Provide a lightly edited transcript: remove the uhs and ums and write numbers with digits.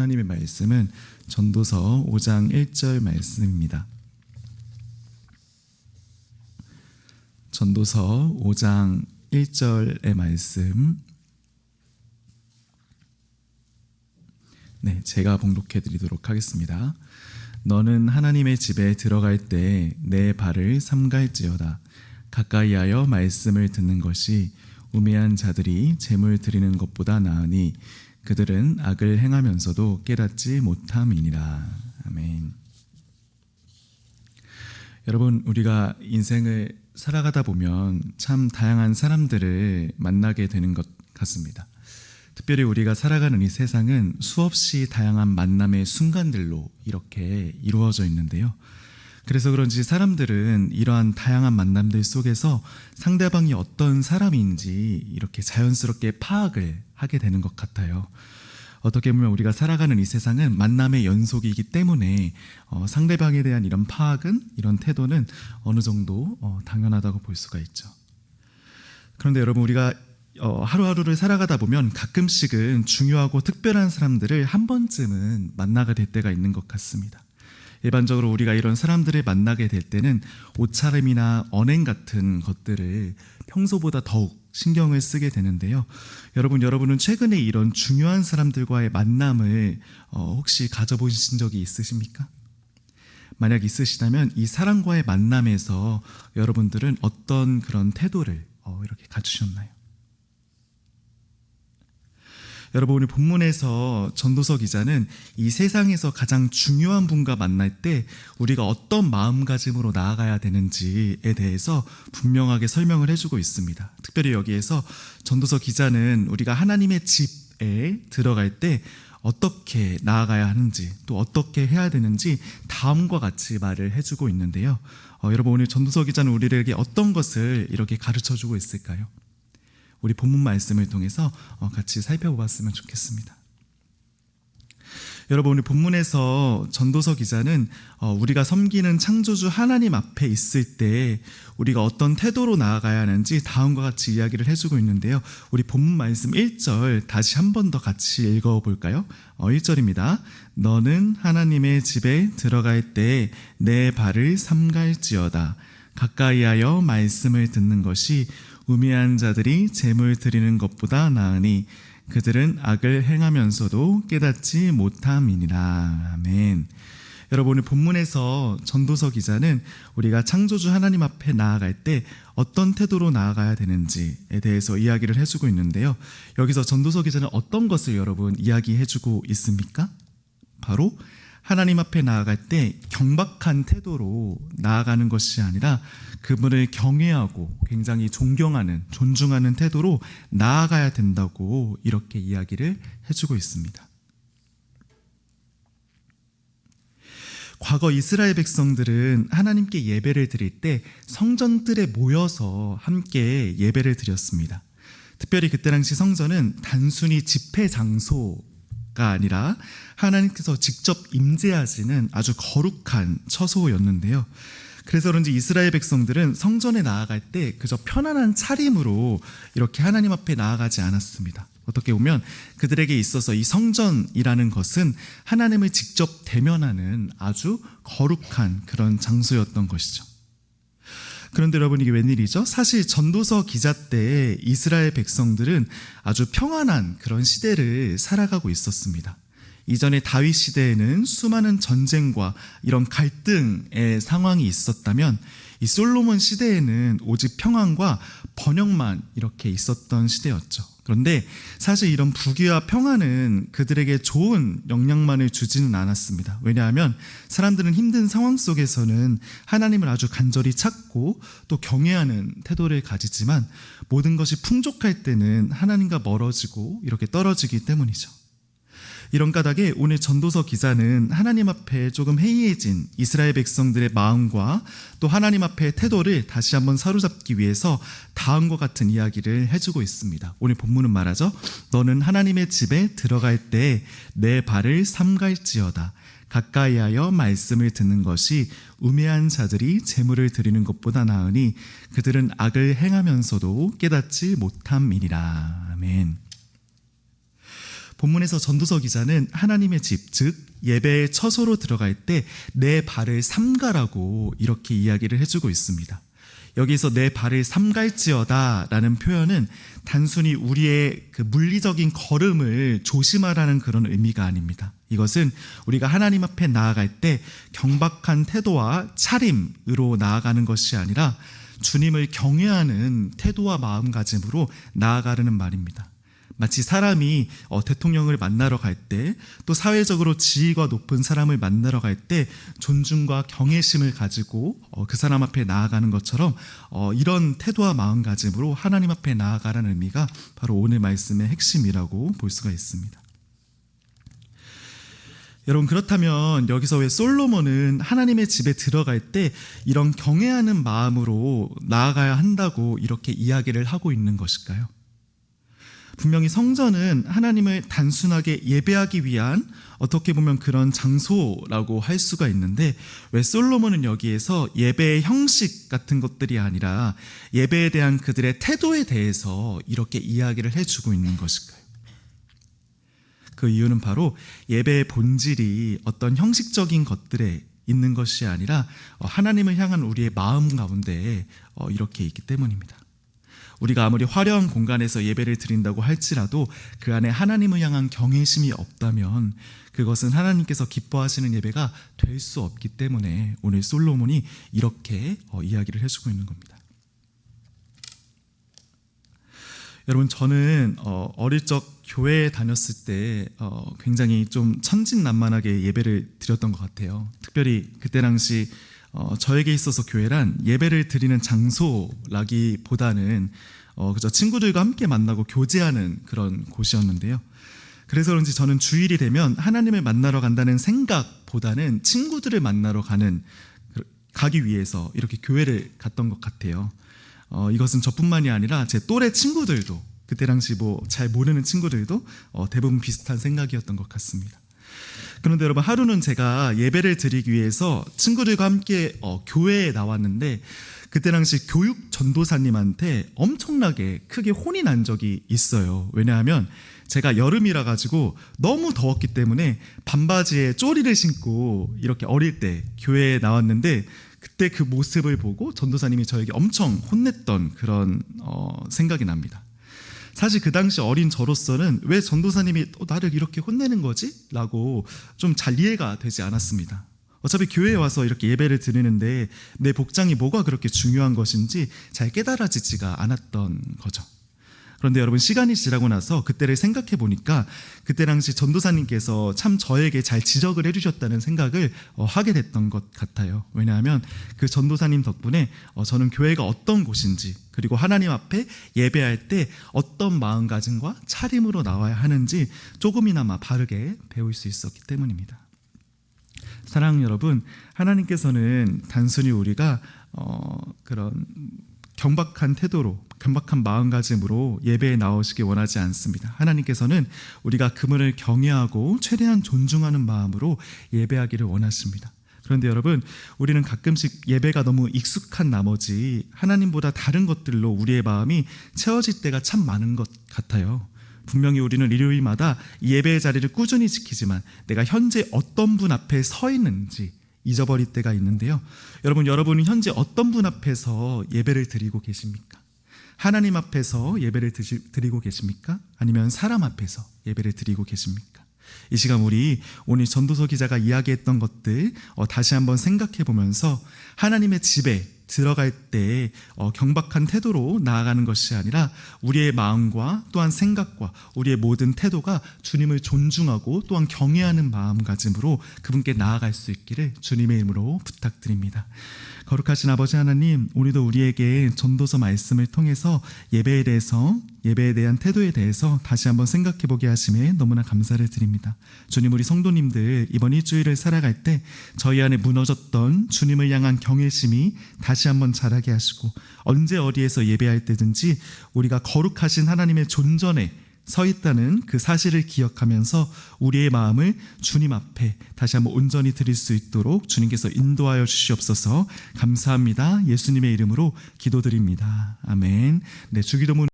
하나님의 말씀은 전도서 5장 1절 말씀입니다. 전도서 5장 1절의 말씀, 제가 봉독해 드리도록 하겠습니다. 너는 하나님의 집에 들어갈 때 내 발을 삼갈지어다. 가까이하여 말씀을 듣는 것이 우매한 자들이 재물 드리는 것보다 나으니 그들은 악을 행하면서도 깨닫지 못함이니라. 아멘. 여러분, 우리가 인생을 살아가다 보면 참 다양한 사람들을 만나게 되는 것 같습니다. 특별히 우리가 살아가는 이 세상은 수없이 다양한 만남의 순간들로 이렇게 이루어져 있는데요. 그래서 그런지 사람들은 이러한 다양한 만남들 속에서 상대방이 어떤 사람인지 이렇게 자연스럽게 파악을 하게 되는 것 같아요. 어떻게 보면 우리가 살아가는 이 세상은 만남의 연속이기 때문에 상대방에 대한 이런 파악은, 이런 태도는 어느 정도 당연하다고 볼 수가 있죠. 그런데 여러분, 우리가 하루하루를 살아가다 보면 가끔씩은 중요하고 특별한 사람들을 한 번쯤은 만나게 될 때가 있는 것 같습니다. 일반적으로 우리가 이런 사람들을 만나게 될 때는 옷차림이나 언행 같은 것들을 평소보다 더욱 신경을 쓰게 되는데요. 여러분은 최근에 이런 중요한 사람들과의 만남을 혹시 가져보신 적이 있으십니까? 만약 있으시다면 이 사람과의 만남에서 여러분들은 어떤 그런 태도를 이렇게 갖추셨나요? 여러분, 오늘 본문에서 전도서 기자는 이 세상에서 가장 중요한 분과 만날 때 우리가 어떤 마음가짐으로 나아가야 되는지에 대해서 분명하게 설명을 해주고 있습니다. 특별히 여기에서 전도서 기자는 우리가 하나님의 집에 들어갈 때 어떻게 나아가야 하는지, 또 어떻게 해야 되는지 다음과 같이 말을 해주고 있는데요. 여러분, 오늘 전도서 기자는 우리에게 어떤 것을 이렇게 가르쳐주고 있을까요? 우리 본문 말씀을 통해서 같이 살펴보았으면 좋겠습니다. 여러분, 오늘 본문에서 전도서 기자는 우리가 섬기는 창조주 하나님 앞에 있을 때 우리가 어떤 태도로 나아가야 하는지 다음과 같이 이야기를 해주고 있는데요. 우리 본문 말씀 1절 다시 한 번 더 같이 읽어볼까요? 1절입니다. 너는 하나님의 집에 들어갈 때 내 발을 삼갈지어다. 가까이하여 말씀을 듣는 것이 우매한 자들이 재물 드리는 것보다 나으니 그들은 악을 행하면서도 깨닫지 못함이니라. 아멘. 여러분, 오늘 본문에서 전도서 기자는 우리가 창조주 하나님 앞에 나아갈 때 어떤 태도로 나아가야 되는지에 대해서 이야기를 해주고 있는데요. 여기서 전도서 기자는 어떤 것을 여러분 이야기해주고 있습니까? 바로 하나님 앞에 나아갈 때 경박한 태도로 나아가는 것이 아니라 그분을 경외하고 굉장히 존경하는, 존중하는 태도로 나아가야 된다고 이렇게 이야기를 해주고 있습니다. 과거 이스라엘 백성들은 하나님께 예배를 드릴 때 성전들에 모여서 함께 예배를 드렸습니다. 특별히 그때 당시 성전은 단순히 집회 장소가 아니라 하나님께서 직접 임재하시는 아주 거룩한 처소였는데요. 그래서 그런지 이스라엘 백성들은 성전에 나아갈 때 그저 편안한 차림으로 이렇게 하나님 앞에 나아가지 않았습니다. 어떻게 보면 그들에게 있어서 이 성전이라는 것은 하나님을 직접 대면하는 아주 거룩한 그런 장소였던 것이죠. 그런데 여러분, 이게 웬일이죠? 사실 전도서 기자 때 이스라엘 백성들은 아주 평안한 그런 시대를 살아가고 있었습니다. 이전에 다윗 시대에는 수많은 전쟁과 이런 갈등의 상황이 있었다면 이 솔로몬 시대에는 오직 평안과 번영만 이렇게 있었던 시대였죠. 그런데 사실 이런 부귀와 평안은 그들에게 좋은 영향만을 주지는 않았습니다. 왜냐하면 사람들은 힘든 상황 속에서는 하나님을 아주 간절히 찾고 또 경외하는 태도를 가지지만 모든 것이 풍족할 때는 하나님과 멀어지고 이렇게 떨어지기 때문이죠. 이런 까닭에 오늘 전도서 기자는 하나님 앞에 조금 해이해진 이스라엘 백성들의 마음과 또 하나님 앞의 태도를 다시 한번 사로잡기 위해서 다음과 같은 이야기를 해주고 있습니다. 오늘 본문은 말하죠. 너는 하나님의 집에 들어갈 때 내 발을 삼갈지어다. 가까이하여 말씀을 듣는 것이 우매한 자들이 재물을 드리는 것보다 나으니 그들은 악을 행하면서도 깨닫지 못함이니라. 아멘. 본문에서 전도서 기자는 하나님의 집, 즉 예배의 처소로 들어갈 때 내 발을 삼가라고 이렇게 이야기를 해주고 있습니다. 여기서 내 발을 삼갈지어다 라는 표현은 단순히 우리의 그 물리적인 걸음을 조심하라는 그런 의미가 아닙니다. 이것은 우리가 하나님 앞에 나아갈 때 경박한 태도와 차림으로 나아가는 것이 아니라 주님을 경외하는 태도와 마음가짐으로 나아가려는 말입니다. 마치 사람이 대통령을 만나러 갈 때, 또 사회적으로 지위가 높은 사람을 만나러 갈 때 존중과 경외심을 가지고 그 사람 앞에 나아가는 것처럼 이런 태도와 마음가짐으로 하나님 앞에 나아가라는 의미가 바로 오늘 말씀의 핵심이라고 볼 수가 있습니다. 여러분, 그렇다면 여기서 왜 솔로몬은 하나님의 집에 들어갈 때 이런 경외하는 마음으로 나아가야 한다고 이렇게 이야기를 하고 있는 것일까요? 분명히 성전은 하나님을 단순하게 예배하기 위한 어떻게 보면 그런 장소라고 할 수가 있는데, 왜 솔로몬은 여기에서 예배의 형식 같은 것들이 아니라 예배에 대한 그들의 태도에 대해서 이렇게 이야기를 해주고 있는 것일까요? 그 이유는 바로 예배의 본질이 어떤 형식적인 것들에 있는 것이 아니라 하나님을 향한 우리의 마음 가운데 이렇게 있기 때문입니다. 우리가 아무리 화려한 공간에서 예배를 드린다고 할지라도 그 안에 하나님을 향한 경외심이 없다면 그것은 하나님께서 기뻐하시는 예배가 될 수 없기 때문에 오늘 솔로몬이 이렇게 이야기를 해주고 있는 겁니다. 여러분, 저는 어릴 적 교회에 다녔을 때 굉장히 좀 천진난만하게 예배를 드렸던 것 같아요. 특별히 그때 당시 저에게 있어서 교회란 예배를 드리는 장소라기보다는 그저 친구들과 함께 만나고 교제하는 그런 곳이었는데요. 그래서 그런지 저는 주일이 되면 하나님을 만나러 간다는 생각보다는 친구들을 만나러 가기 위해서 이렇게 교회를 갔던 것 같아요. 이것은 저뿐만이 아니라 제 또래 친구들도, 그때 당시 잘 모르는 친구들도 대부분 비슷한 생각이었던 것 같습니다. 그런데 여러분, 하루는 제가 예배를 드리기 위해서 친구들과 함께 교회에 나왔는데, 그때 당시 교육 전도사님한테 엄청나게 크게 혼이 난 적이 있어요. 왜냐하면 제가 여름이라 가지고 너무 더웠기 때문에 반바지에 쪼리를 신고 이렇게 어릴 때 교회에 나왔는데, 그때 그 모습을 보고 전도사님이 저에게 엄청 혼냈던 그런 생각이 납니다. 사실 그 당시 어린 저로서는 왜 전도사님이 나를 이렇게 혼내는 거지? 라고 좀 잘 이해가 되지 않았습니다. 어차피 교회에 와서 이렇게 예배를 드리는데 내 복장이 뭐가 그렇게 중요한 것인지 잘 깨달아지지가 않았던 거죠. 그런데 여러분, 시간이 지나고 나서 그때를 생각해 보니까 그때 당시 전도사님께서 참 저에게 잘 지적을 해주셨다는 생각을 하게 됐던 것 같아요. 왜냐하면 그 전도사님 덕분에 저는 교회가 어떤 곳인지, 그리고 하나님 앞에 예배할 때 어떤 마음가짐과 차림으로 나와야 하는지 조금이나마 바르게 배울 수 있었기 때문입니다. 사랑하는 여러분, 하나님께서는 단순히 우리가 그런 경박한 태도로, 경박한 마음가짐으로 예배에 나오시기 원하지 않습니다. 하나님께서는 우리가 그분을 경외하고 최대한 존중하는 마음으로 예배하기를 원하십니다. 그런데 여러분, 우리는 가끔씩 예배가 너무 익숙한 나머지 하나님보다 다른 것들로 우리의 마음이 채워질 때가 참 많은 것 같아요. 분명히 우리는 일요일마다 예배의 자리를 꾸준히 지키지만 내가 현재 어떤 분 앞에 서 있는지 잊어버릴 때가 있는데요. 여러분은 현재 어떤 분 앞에서 예배를 드리고 계십니까? 하나님 앞에서 예배를 드리고 계십니까? 아니면 사람 앞에서 예배를 드리고 계십니까? 이 시간 우리 오늘 전도서 기자가 이야기했던 것들 다시 한번 생각해 보면서 하나님의 집에 들어갈 때 경박한 태도로 나아가는 것이 아니라 우리의 마음과 또한 생각과 우리의 모든 태도가 주님을 존중하고 또한 경외하는 마음가짐으로 그분께 나아갈 수 있기를 주님의 이름으로 부탁드립니다. 거룩하신 아버지 하나님, 오늘도 우리에게 전도서 말씀을 통해서 예배에 대한 태도에 대해서 다시 한번 생각해 보게 하심에 너무나 감사를 드립니다. 주님, 우리 성도님들 이번 일주일을 살아갈 때 저희 안에 무너졌던 주님을 향한 경외심이 다시 한번 자라게 하시고, 언제 어디에서 예배할 때든지 우리가 거룩하신 하나님의 존전에 서 있다는 그 사실을 기억하면서 우리의 마음을 주님 앞에 다시 한번 온전히 드릴 수 있도록 주님께서 인도하여 주시옵소서. 감사합니다. 예수님의 이름으로 기도드립니다. 아멘. 네, 주기도문